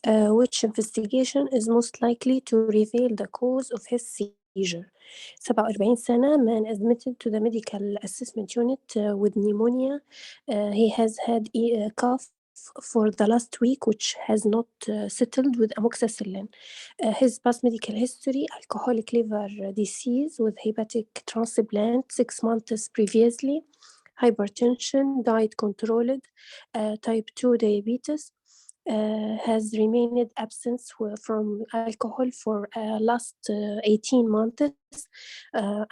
which investigation is most likely to reveal the cause of his seizure. 47 سنة, man admitted to the medical assessment unit with pneumonia. He has had a cough for the last week, which has not settled with amoxicillin. His past medical history: alcoholic liver disease with hepatic transplant 6 months previously, hypertension, diet controlled, type 2 diabetes, has remained absent from alcohol for last 18 months,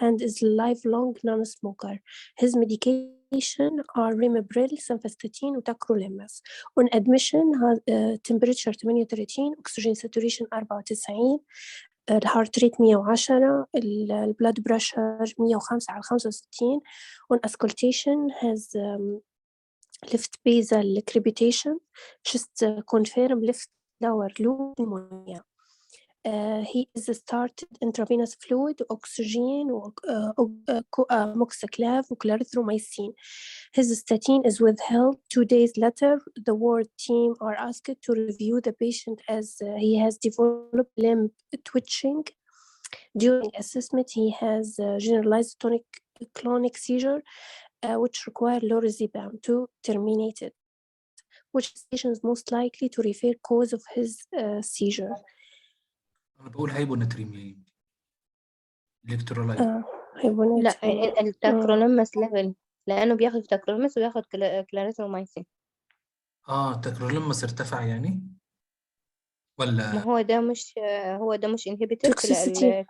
and is lifelong non-smoker. His medication are Rimipril, Simvastatin, and Tacrolimus. On admission, temperature 38, oxygen saturation 94, الهارت ريت 110, البلاد بريشر 105 على 65. On auscultation has left basal crepitation, just confirm left lower loop pneumonia. He is started intravenous fluid, oxygen, amoxiclav, clarithromycin. His statin is withheld. 2 days later, the ward team are asked to review the patient as he has developed limb twitching. During assessment, he has generalized tonic-clonic seizure, which require lorazepam to terminate it, which is most likely to reveal cause of his seizure. أنا بقول هايبوناتريميا إلكترولايت. هايبوناتريميا. لا التاكروليمس ليفل، لأنه بياخد تاكروليمس وبياخد كلاريثرومايسين. تاكروليمس ارتفع يعني ولا؟ ما هو ده مش انهبيتور توكسيسيتي.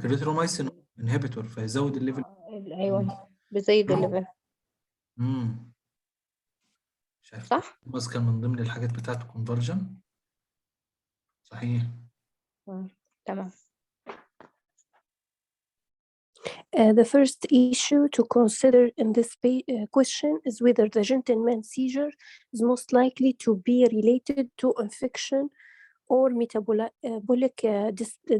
كلاريثرومايسين انهبيتور فيزود الليفل. أيوه بيزيد الليفل. مش عارف صح؟ بس كان من ضمن الحاجات بتاعته كونفرجن. صحيح. تمام. The first issue to consider in this question is whether the gentleman's seizure is most likely to be related to infection or metabolic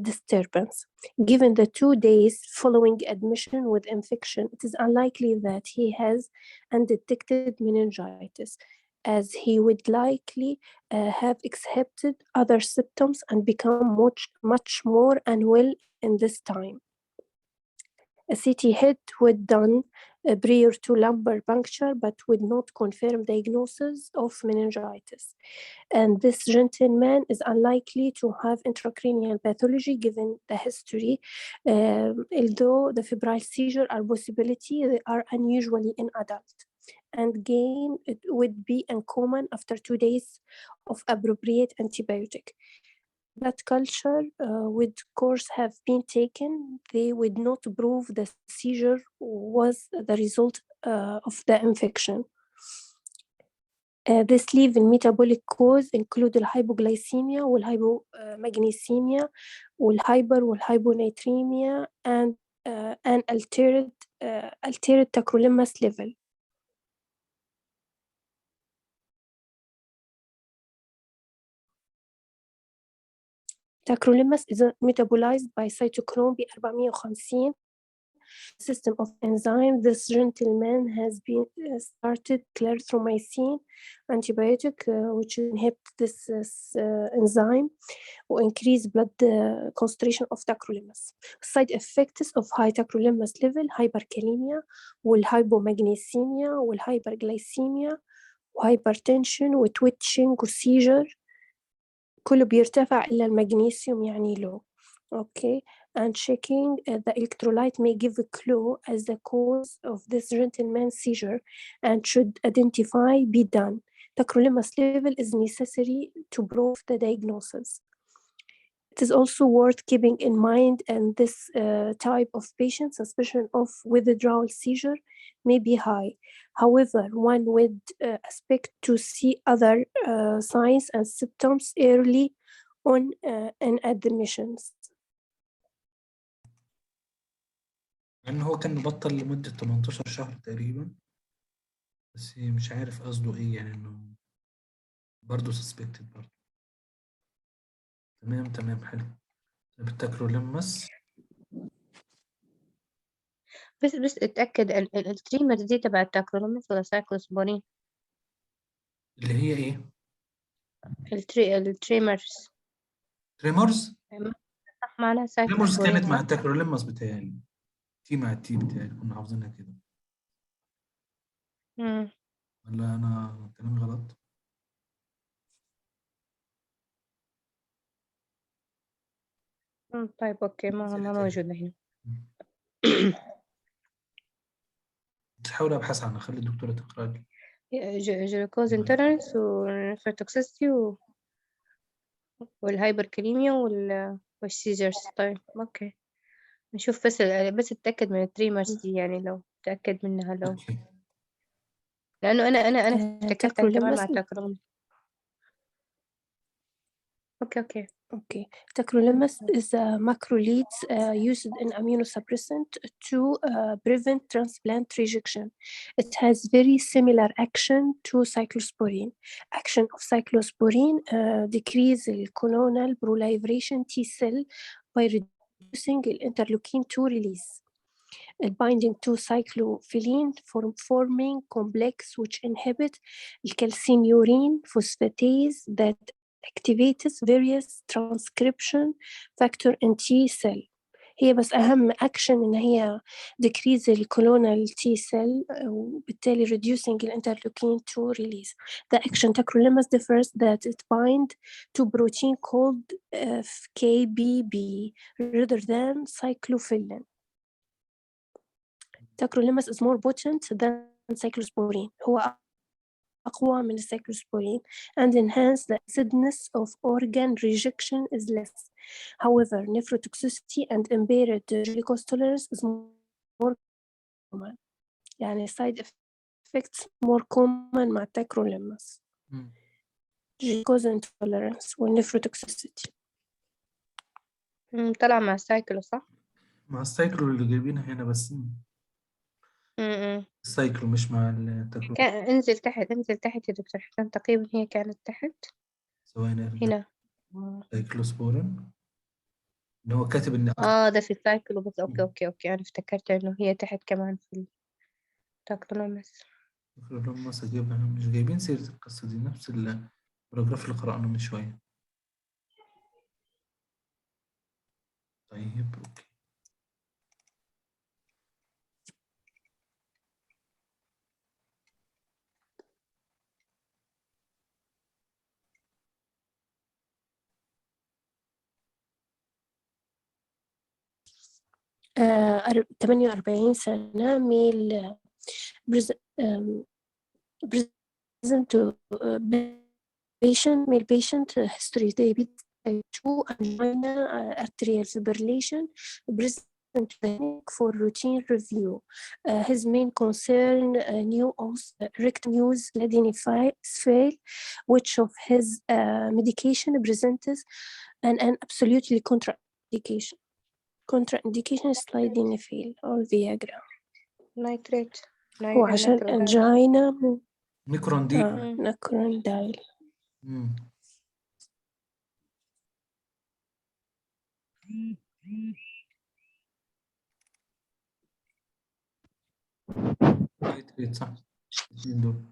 disturbance. Given the 2 days following admission with infection, it is unlikely that he has undetected meningitis, as he would likely have exhibited other symptoms and become much more unwell in this time. A CT hit would done prior to lumbar puncture, but would not confirm diagnosis of meningitis. And this gentleman is unlikely to have intracranial pathology given the history. Although the febrile seizures are possibility, they are unusually in adult. And again, it would be uncommon after 2 days of appropriate antibiotic. Blood culture would course have been taken, they would not prove the seizure was the result of the infection. This leave in metabolic cause include الhypoglycemia والhypomagnesemia والhyper والhyponatremia and an altered tacrolimus level. Tacrolimus is metabolized by cytochrome B450 system of enzyme. This gentleman has been started clarithromycin antibiotic, which inhibit this enzyme or increase blood concentration of tacrolimus. Side effects of high tacrolimus level: hyperkalemia, والhypomagnesemia, والhyperglycemia, وhypertension, وtwitching, وseizure. كله بيرتفع إلا المغنيسيوم يعني low. Okay, and checking the electrolyte may give a clue as the cause of this gentleman's seizure and should be done. Tacrolimus level is necessary to prove the diagnosis. It is also worth keeping in mind in this type of patient, suspicion of withdrawal seizure may be high. However, one would expect to see other signs and symptoms early on in admissions. لأن هو كان مبطل لمدة 18 شهر تقريبا، بس مش عارف قصده إيه يعني، إنه برضه suspected برضه. تمام حلو. بالتاكروليمس بس اتأكد التريمرز دي تبع التاكروليمس ولا سايكلوسبورين؟ اللي هي إيه؟ التريمرز تريمورز صح معناها تريمورز سايكلوسبورين كانت مع صح؟ التاكروليماس بتاعي، تي مع التي بتاعي كنا حافظينها كده، مم. ولا انا كلامي غلط؟ طيب أوكي ما موجودة هنا. بحاول ابحث عنها، خلي الدكتوره تقرا لي. جلوكوز انتولرنس والنفروتوكسيستي والهايبركاليميا والسيجرز. طيب أوكي نشوف بس أتأكد من التريمرز دي، يعني لو تأكد منها لو اوكي لأنه أنا افتكرتها كمان مع تاكروليماس. تاكرون. أوكي Tacrolimus is a macrolides used in immunosuppressant to prevent transplant rejection. It has very similar action to cyclosporine. Action of cyclosporine decrease the clonal proliferation T cell by reducing the interleukin-2 release. Binding to cyclophilin forming complex which inhibit calcineurin phosphatase that activates various transcription factor in T cell. هي بس أهم أكشن إن هي decrease الكولونال T cell وبالتالي reducing interleukin 2 release. The action tacrolimus differs that it bind to protein called KBB rather than cyclophilin. Tacrolimus is more potent than cyclosporine. هو أقوى من الcyclosporine and hence the acidness of organ rejection is less. However, nephrotoxicity and impaired glucose tolerance is more common. يعني side effects more common مع tacrolimus. glucose intolerance والnephrotoxicity. طلع مع السايكلو صح؟ مع السايكلو اللي جايبينها هنا بس. السايكلو مش مع التاكروليماس. انزل تحت يا دكتور حسن، تقريبا هي كانت تحت ثواني هنا. سايكلوسبورين اللي هو كاتب ان ده في السايكلو بس. اوكي انا افتكرت انه هي تحت كمان في التاكروليماس. التاكروليماس اجيبها، مش جايبين سيرة القصة دي، نفس الباراجراف اللي قرأناه من شوية. طيب اوكي. uh, 48 سنة ميل present to male patient history diabetes type 2 angina arterial fibrillation present for routine review. His main concern new rectum use fail, which of his medication presents an absolutely contraindication. Contraindication is sildenafil or Viagra. نايتريت هو عشان angina ميكرونديل. نكروندايل. صح الاثنين دول.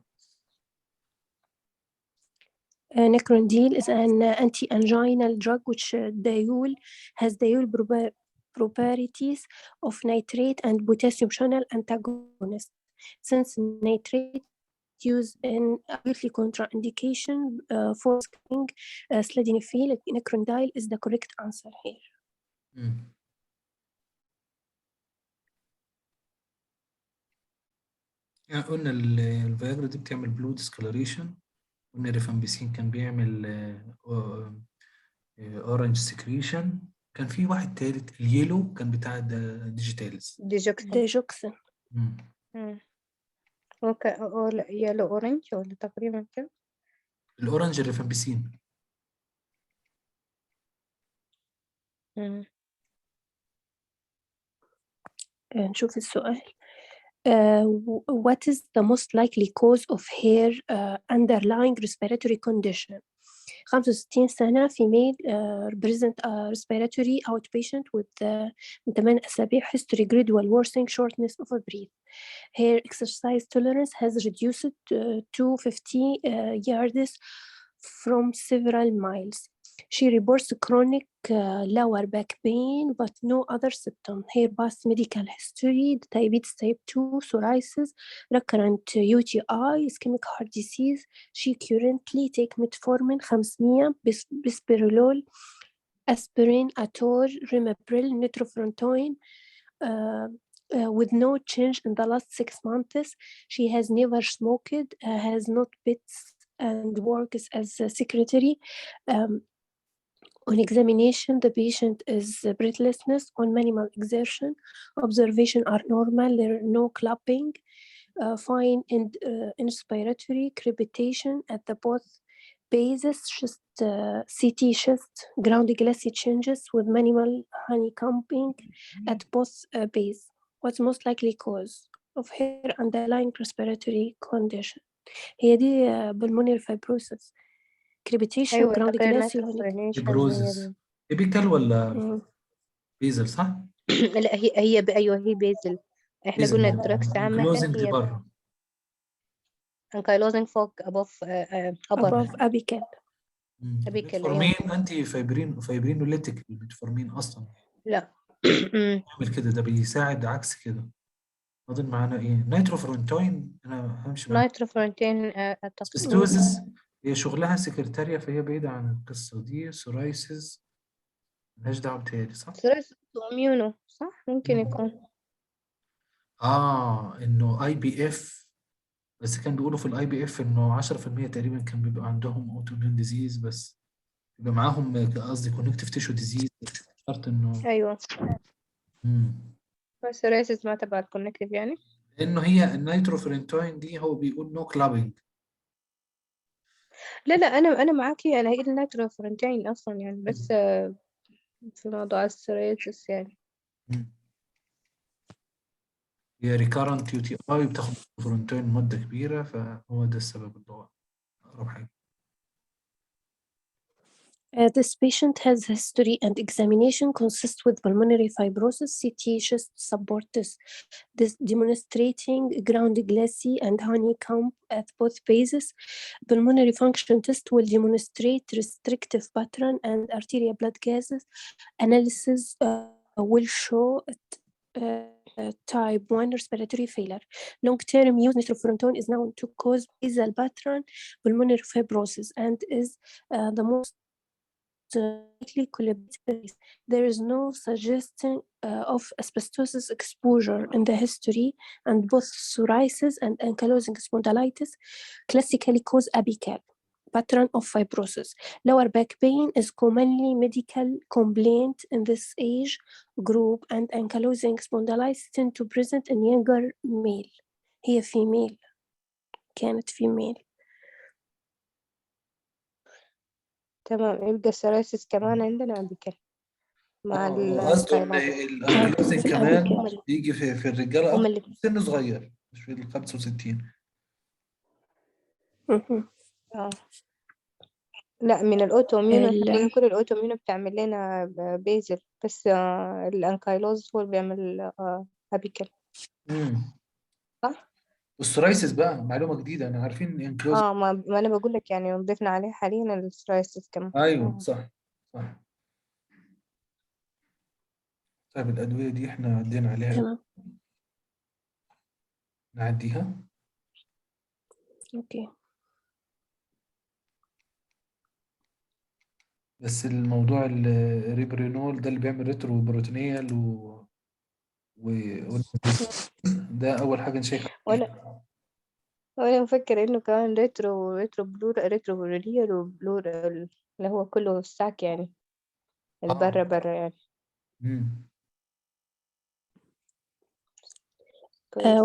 Necrondil is an anti-anginal drug which has diol properties of nitrate and potassium channel antagonist. Since nitrate used in absolutely contraindication for screening sildenafil, necrondil is the correct answer here. يعني قلنا الفياجرا دي بتعمل بلو ديسكولاريشن، قلنا الريفامبيسين كان بيعمل اورنج سكريشن، كان في واحد تالت اليلو كان بتاع ديجيتالز ديجوكسين. يلو اورنج ولا تقريبا كده. الاورنج الريفامبيسين. نشوف السؤال. What is the most likely cause of her underlying respiratory condition? 65 سنة female present respiratory outpatient with 8 أسابيع history gradual worsening shortness of breath. Her exercise tolerance has reduced to 50 yards from several miles. She reports chronic lower back pain, but no other symptom. Her past medical history: diabetes type 2, psoriasis, recurrent UTI, ischemic heart disease. She currently takes metformin 500, bispirolol, aspirin, Ator, Rimapril, nitrofurantoin, with no change in the last 6 months. She has never smoked, has not pets, and works as a secretary. On examination, the patient is breathlessness on minimal exertion. Observation are normal. There are no clapping, fine and inspiratory crepitation at the both bases, chest, CT chest, ground glassy changes with minimal honeycombing at both base. What's most likely cause of her underlying respiratory condition؟ هي دي pulmonary fibrosis. crepitation, أيوة ground فاكرة glassy nitrofurantoin فيبروزس تيبيكال ولا بيزل صح؟ لا هي أيوة هي بيزل. احنا قلنا الدراكس عامة انكلوزنج هي بره ankylosing فوق above upper apical. apical ميتفورمين أيوة. انتي فايبرينوليتيك الميتفورمين اصلا لا بيعمل كده، ده بيساعد عكس كده. فاضل معانا ايه؟ نيتروفرونتوين انا همشي معاك. nitrofurantoin سبستوزس هي شغلها سكرتارية فهي بعيدة عن القصة دي. سورايسيس ملهاش دعوة بتهيألي صح؟ ثلاثي autoimmune صح ممكن يكون. انه اي بي اف، بس كان بيقولوا في الاي بي اف انه 10% تقريبا كان بيبقى عندهم اوتوميون ديزيز، بس يبقى معاهم قصدي كونكتيف تيشو ديزيز. شرط انه أيوة psoriasis ما تبع الكونكتيف يعني. لانه هي النيتروفرنتوين دي هو بيقول نو كلابينج. لا أنا معاكي، أنا هي النيتروفورنتين أصلا يعني، بس في موضوع السوريتس يعني. هي ريكارنت يو تي اي بتاخد فرونتوين مده كبيره، فهو ده السبب اللي هو اقرب حاجه. This patient has history and examination consists with pulmonary fibrosis, CT chest support this demonstrating ground glassy and honeycomb at both bases. Pulmonary function test will demonstrate restrictive pattern and arterial blood gases. Analysis will show type 1 respiratory failure. Long-term use nitrofurantoin is known to cause basal pattern pulmonary fibrosis and is the most likely collaborative. There is no suggestion of asbestosis exposure in the history, and both psoriasis and ankylosing spondylitis classically cause apical pattern of fibrosis. Lower back pain is commonly medical complaint in this age group, and ankylosing spondylitis tend to present in younger male. هي female، كانت female. تمام، يبقى السوريسيس كمان عندنا أبيكال مع قصده الكايلات. الانكلوزنج كمان أبيكال. يجي في الرجاله هم اكتر، اللي سن صغير مش في ال 65. لا من الأوتوميون احنا قلنا كل الأوتوميون بتعمل لنا بيزل، بس الأنكايلوز هو اللي بيعمل أبيكال صح؟ والسورايسيس بقى معلومه جديده، انا عارفين انكلوز. ما أنا بقول لك يعني ضفنا عليه حاليا السورايسيس كمان. ايوه صح. طيب الادويه دي احنا عدينا عليها. تمام. نعديها. اوكي. بس الموضوع الريبرينول ده اللي بيعمل ريترو بروتينيال و... ده اول حاجه نشيك عليها. وأنا مفكر إنه كمان ريترو بلوريال وبلور اللي هو كله ستاك يعني برا يعني.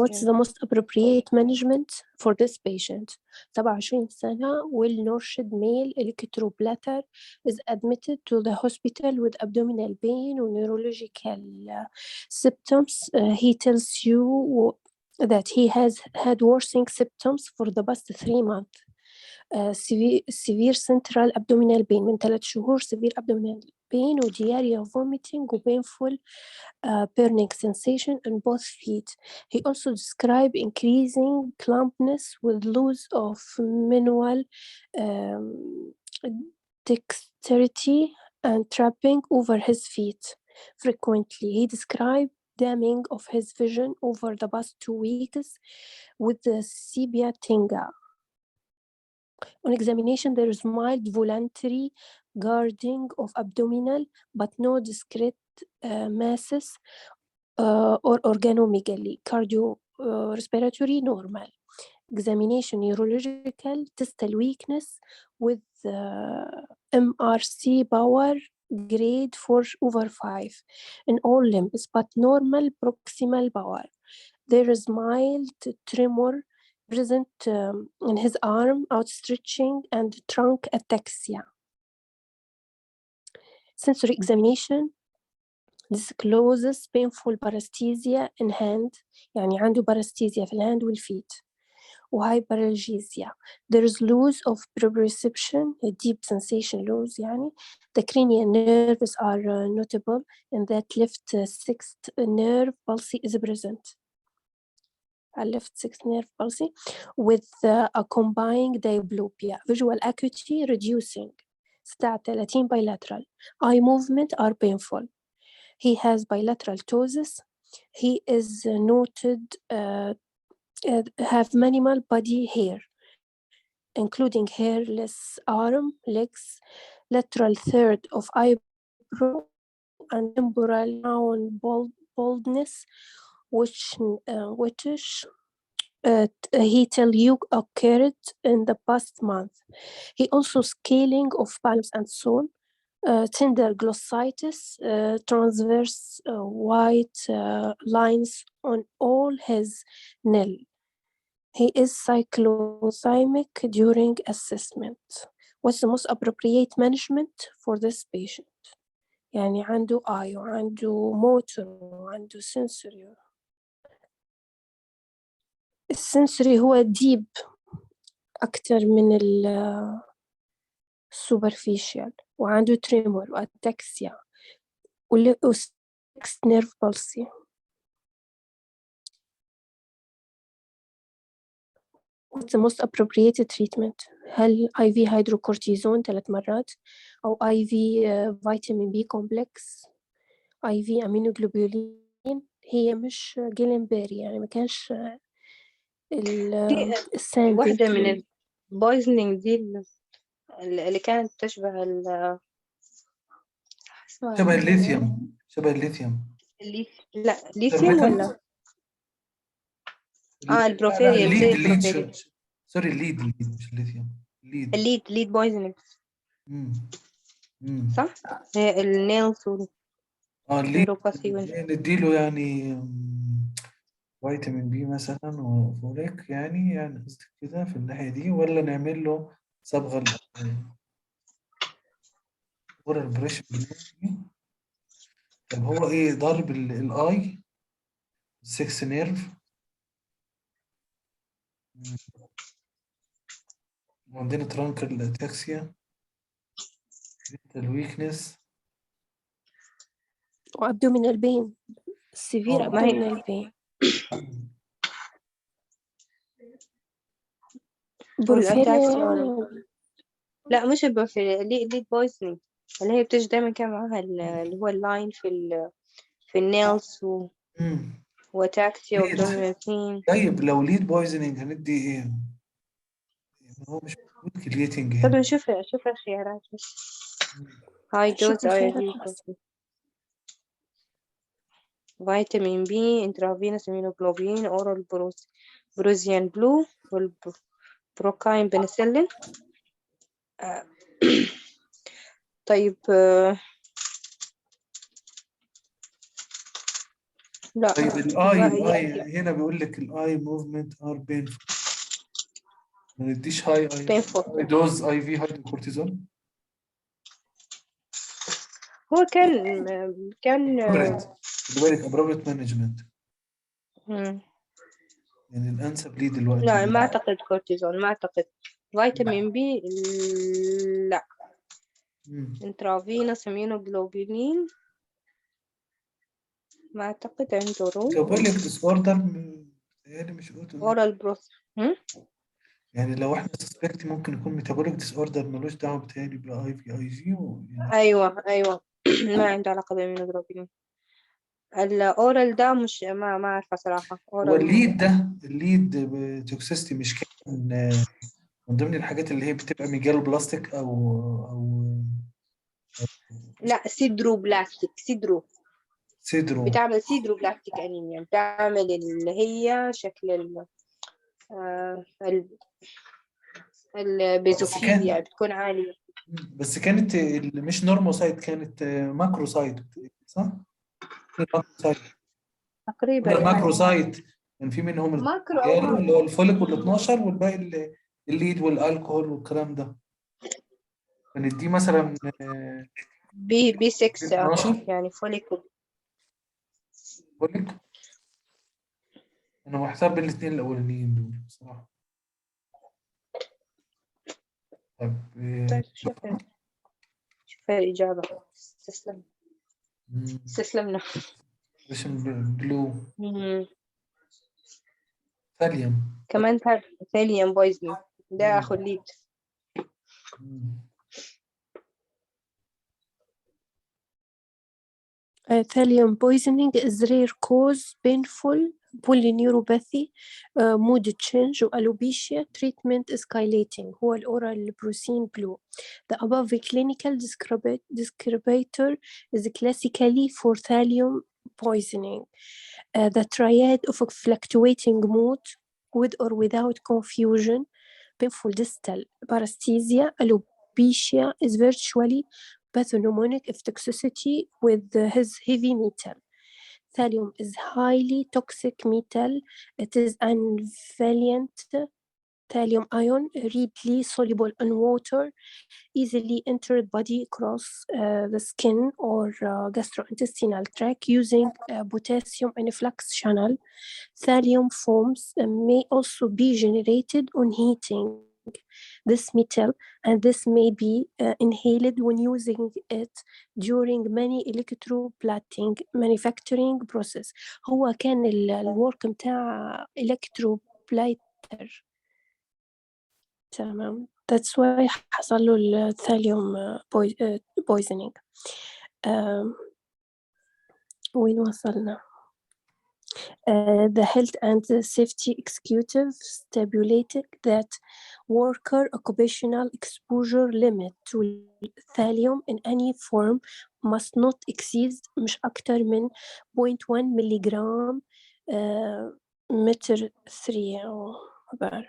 What's the most appropriate management for this patient? 27 سنة, well-nourished male, electrobladder, is admitted to the hospital with abdominal pain and neurological symptoms. He tells you that he has had worsening symptoms for the past 3 months. Severe central abdominal pain من 3 شهور, severe abdominal pain و diarrhea, vomiting و painful burning sensation in both feet. He also described increasing clumpness with loss of manual dexterity and trapping over his feet frequently. He described dimming of his vision over the past 2 weeks with the sepia tinga. On examination, there is mild voluntary guarding of abdominal, but no discrete masses or organomegaly. Cardiorespiratory normal. Examination, neurological, distal weakness with MRC power grade 4/5 in all limbs, but normal proximal power. There is mild tremor present in his arm, outstretching, and trunk ataxia. Sensory examination discloses painful paresthesia in hand, يعني عنده paresthesia في الهاند والفيت. وhyperalgesia. There is loss of proprioception, a deep sensation loss يعني. The cranial nerves are notable in that left sixth nerve palsy is present. A left sixth nerve palsy with a combined diplopia. Visual acuity reducing. 36 bilateral. Eye movement are painful. He has bilateral ptosis. He is noted have minimal body hair, including hairless arm, legs, lateral third of eyebrow, and temporal crown baldness, which he tell you occurred in the past month. He also scaling of palms and so on. Tender glossitis, transverse white lines on all his nail. He is cyclothymic during assessment. What's the most appropriate management for this patient? يعني عنده eye وعنده motor وعنده sensory. السنسوري هو deep أكتر من superficial وعنده tremor وأتاكسيا و6 nerve palsy. What's the most appropriate treatment? هل IV hydrocortisone 3 مرات أو IV vitamin B complex IV aminoglobulin. هي مش جيلنبيري يعني ما كانش الساندي. واحدة من البويزنينج دي اللي كانت تشبه شبه الليثيوم. لا ليثيوم ولا البروفيريال زي البروفيريال. سوري الليد مش الليثيوم. الليد بويزنينج صح؟ هي النيلز الليد نديله يعني فيتامين بي مثلا وفوليك يعني قصدك كده في الناحية دي، ولا نعمل له صبغة الغرة البريشن. طب هو ايه ضرب الاي 6 نيرف وعندنا ترانكل اتاكسيا الويكنس وابدومينال بين سيفير abdominal pain. لا مش البورفيريا، ليد بويزنينج اللي هي بتجي دايما كان معاها اللي هو اللاين في النيلز وتاكسيا وابدومينال بين. طيب لو ليد بويزنينج هندي ايه؟ هو مش موجود كليتنج. طب نشوف الخيارات. هاي دوز فيتامين بي، انترافينوس امينوجلوبين، اورال بروزيان بلو، والبروكاين بنسلين. طيب لا طيب الاي هنا بيقول لك الاي موفمنت ار بينفول، ما نديش هاي دوز اي في هيدروكورتيزون. هو كان خلي بالك ابروبريت مانجمنت يعني الانسب ليه دلوقتي. لا ما اعتقد كورتيزون، ما اعتقد. فيتامين بي لا intravenous immunoglobulin ما أعتقد عنده رو metabolic disorder يعني مش oral broth يعني لو احنا سسبكت ممكن يكون metabolic disorder ملوش دعوة بتهيألي بأي في أي جي يعني. أيوة ما عنده علاقة بالإميونوجلوبولين. الأورال ده مش ما أعرفه صراحة. هو الليد توكسيستي مش كان من ضمن الحاجات اللي هي بتبقى ميجال بلاستيك أو لا سيدرو بلاستيك سيدرو بتعمل سيدرو بلاستيك أنيميا، بتعمل اللي هي شكل البيزوفيليا بتكون عالية. بس كانت مش نورموسايت، كانت ماكروسايت صح؟ تقريبا الماكروسايت كان في منهم اللي هو الفوليك وال12 والباقي الليد والالكهول والكلام ده. كانت دي مثلا بي 6 يعني فوليك. انا محتار بين الاثنين الاولانيين دول بصراحه. طيب شوف الإجابة. استسلمنا. بلو ثاليوم كمان ثاليوم بويزن ده أخو الليد. Thallium poisoning is rare cause, painful, polyneuropathy, mood change, alopecia. Treatment escalating. هو الأورال بروسين بلو. The above clinical descriptor is classically for thallium poisoning. The triad of fluctuating mood with or without confusion, painful distal paresthesia, alopecia is virtually pathognomonic of toxicity with his heavy metal. Thallium is highly toxic metal. It is an valiant thallium ion, readily soluble in water, easily entered body across the skin or gastrointestinal tract using potassium influx channel. Thallium foams may also be generated on heating this metal, and this may be inhaled when using it during many electroplating manufacturing process. هو كان الورك متاع electroplater. تمام. That's why حصل له الثاليوم poisoning. وين وصلنا؟ The Health and Safety Executive stipulated that worker occupational exposure limit to thallium in any form must not exceed مش أكتر من 0.1 ملغرام متر 3 أو بعرف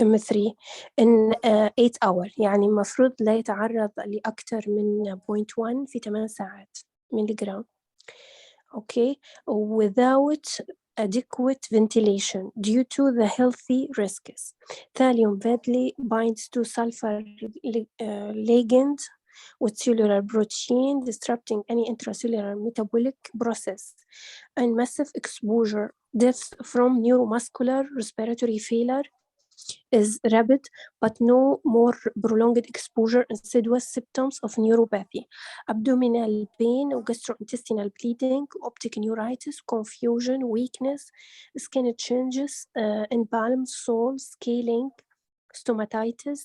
M3 in 8 hours. يعني المفروض لا يتعرض لأكثر من 0.1 في 8 ساعات ملغرام. Okay, without adequate ventilation due to the healthy risks. Thallium readily binds to sulfur ligand with cellular protein, disrupting any intracellular metabolic process. And massive exposure, death from neuromuscular respiratory failure is rapid, but no more prolonged exposure insidious symptoms of neuropathy, abdominal pain, gastrointestinal bleeding, optic neuritis, confusion, weakness, skin changes in palm, sole, scaling, stomatitis,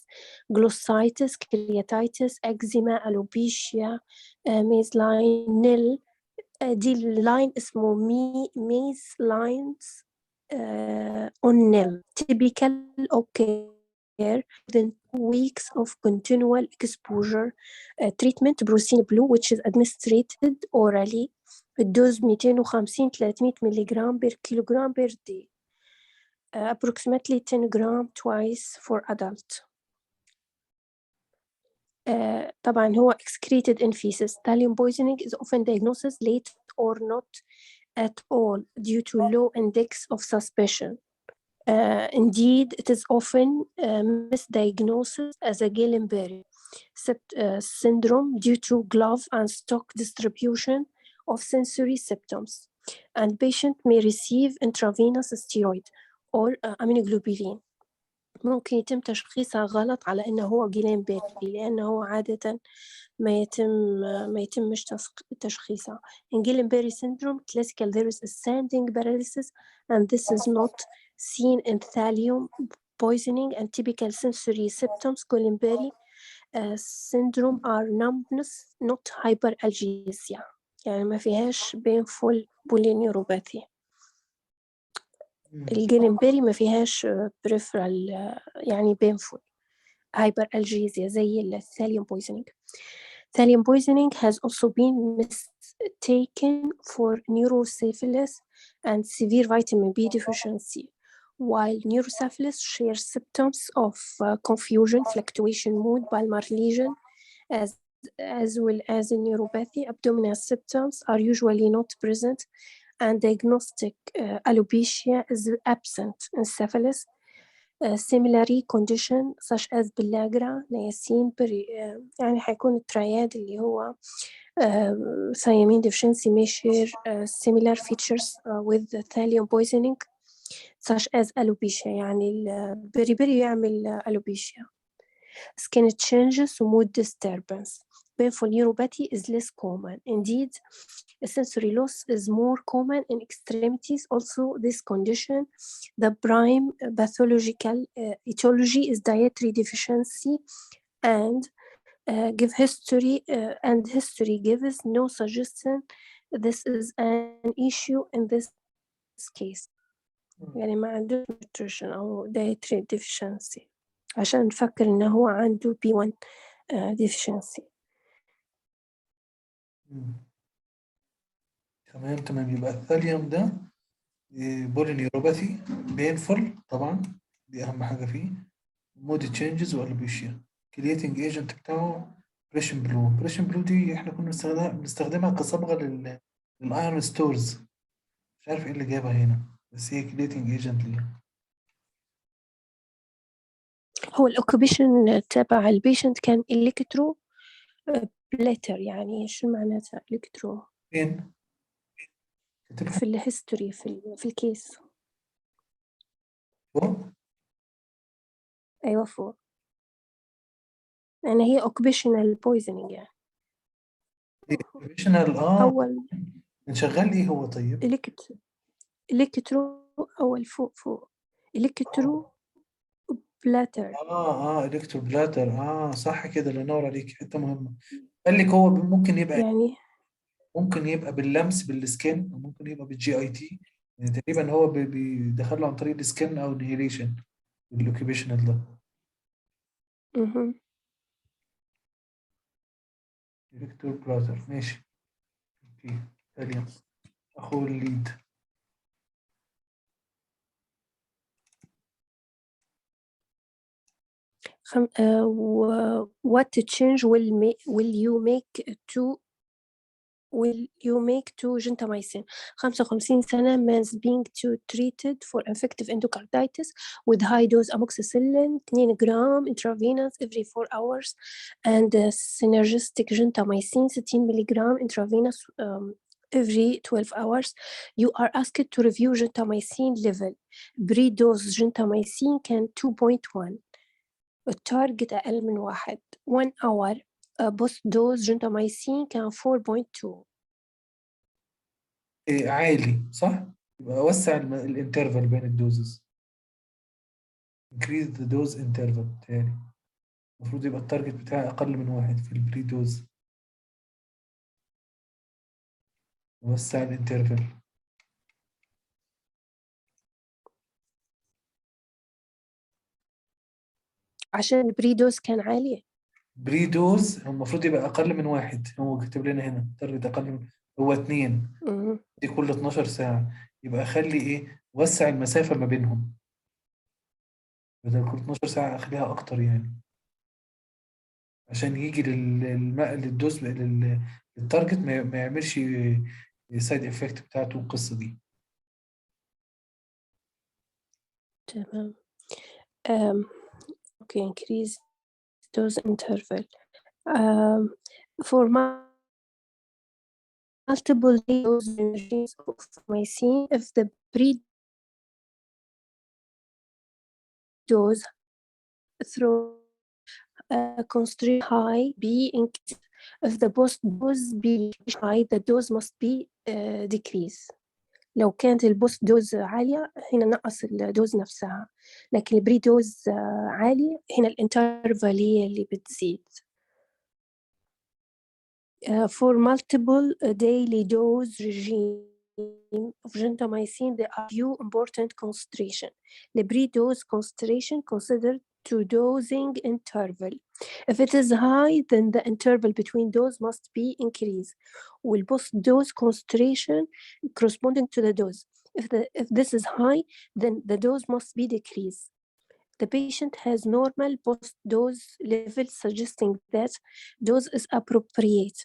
glossitis, keratitis, eczema, alopecia, maze line, nil. دي اللاين اسمه maze lines on nil. Typical occur within 2 weeks of continual exposure. Treatment brucine blue, which is administered orally. الدوز 250-300 ملغرام per kilogram per day. Approximately 10 grams twice for adult. طبعا هو excreted in feces. Thallium poisoning is often diagnosed late or not at all due to low index of suspicion. Indeed, it is often misdiagnosed as a Guillain-Barré syndrome due to glove and stock distribution of sensory symptoms. And patient may receive intravenous steroid or immunoglobulin ممكن يتم تشخيصها غلط على إنه هو جيلين بيري، لأنه هو عادة ما يتمش تشخيصها. In Guillain-Barré syndrome, classical there is a standing paralysis, and this is not seen in thallium poisoning, and typical sensory symptoms Guillain-Barré syndrome are numbness, not hyperalgesia. يعني ما فيهاش painful polyneuropathy. الجيلنبري ما فيهاش peripheral يعني painful hyperalgesia زي الثاليوم poisoning. Thallium poisoning has also been mistaken for neurosyphilis and severe vitamin B deficiency, while neurosyphilis shares symptoms of confusion, fluctuation, mood, palmar lesion, as well as in neuropathy. Abdominal symptoms are usually not present, and diagnostic alopecia is absent in syphilis. Similarly condition such as pellagra, niacin, يعني حيكون الترياد اللي هو thiamine deficiency may share similar features with the thallium poisoning such as alopecia. يعني البريبري يعمل alopecia. Skin changes, mood disturbance. Painful neuropathy is less common. Indeed, sensory loss is more common in extremities. Also, this condition, the prime pathological etiology is dietary deficiency, and history gives no suggestion this is an issue in this case. يعني ما عنده nutrition أو dietary deficiency عشان نفكر إنه هو عنده B1 deficiency. تمام. يبقى الثاليوم ده بولينيوروباثي بينفول طبعا، دي أهم حاجة فيه. مود تشينجز والبيشيا. كليتنج ايجنت بتاعه بريشن بلو دي احنا كنا بنستخدمها كصبغة للأيرون ستورز. مش عارف ايه اللي جابها هنا، بس هي كليتنج ايجنت ليها. هو الأوكوبيشن تبع البيشنت كان إلكترو بليتر، يعني شو معناتها إلكترو؟ فين؟ في الهيستوري في الكيس فوق؟ أيوة فوق، يعني هي occupational poisoning يعني. occupational أول شغال ايه هو طيب؟ إلكترو أول فوق إلكترو بلاتر. الكترو بلاتر. صح كده، الله ينور عليك، حته مهمه. قال لك هو ممكن يبقى يعني ممكن يبقى باللمس بالسكين، وممكن يبقى بالجي اي تي. يعني تقريبا هو بيدخله عن طريق السكين او الانهيليشن بالاوكيبيشنال ده. الكترو بلاتر ماشي. اوكي تمام. اخو الليد. what change will you make to gentamicin. 55 سنة man's being treated for infective endocarditis with high dose amoxicillin 2 جرام intravenous every 4 hours and synergistic gentamicin 60 ملغ intravenous every 12 hours. You are asked to review gentamicin level. Pre-dose gentamicin can 2.1. التارجت أقل من 1 hour. post dose gentamicin كان 4.2. عالي صح؟ يبقى وسع الانترفال بين الدوزز. increase the dose interval تاني. المفروض يبقى التارجت بتاعي أقل من 1 في البري دوز. وسع الانترفال. عشان البري دوز كان عالي. بري دوز هو المفروض يبقى أقل من 1. هو كاتب لنا هنا التارجت أقل من هو 2 دي كل 12 ساعة. يبقى خلي إيه، وسع المسافة ما بينهم، بدل كل 12 ساعة أخليها أكتر يعني، عشان يجي للدوز للتارجت ما يعملش السايد افكت بتاعته القصة دي. تمام. okay, increase dose interval for multiple doses of pharmacine if the pre-dose through concentration high be increased. If the post dose be high, the dose must be decreased. لو كانت البوست دوز عالية هنا نقص الدوز نفسها، لكن البري دوز عالي هنا الانترفال هي اللي بتزيد. For multiple daily dose regime of gentamicin, there are few important concentration. The pre-dose concentration considered to dosing interval. If it is high, then the interval between dose must be increased. Will post-dose concentration corresponding to the dose. If this is high, then the dose must be decreased. The patient has normal post-dose level suggesting that dose is appropriate.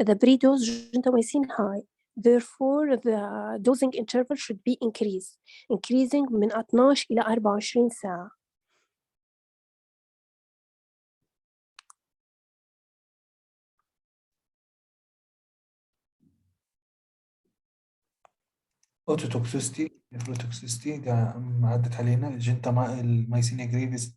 The pre-dose gentamicin high. Therefore, the dosing interval should be increased, increasing من 12 إلى 24 ساعة. اوتوتوكسيستي نيفروتوكسيستي ده عدت علينا المايسينيا جريفيس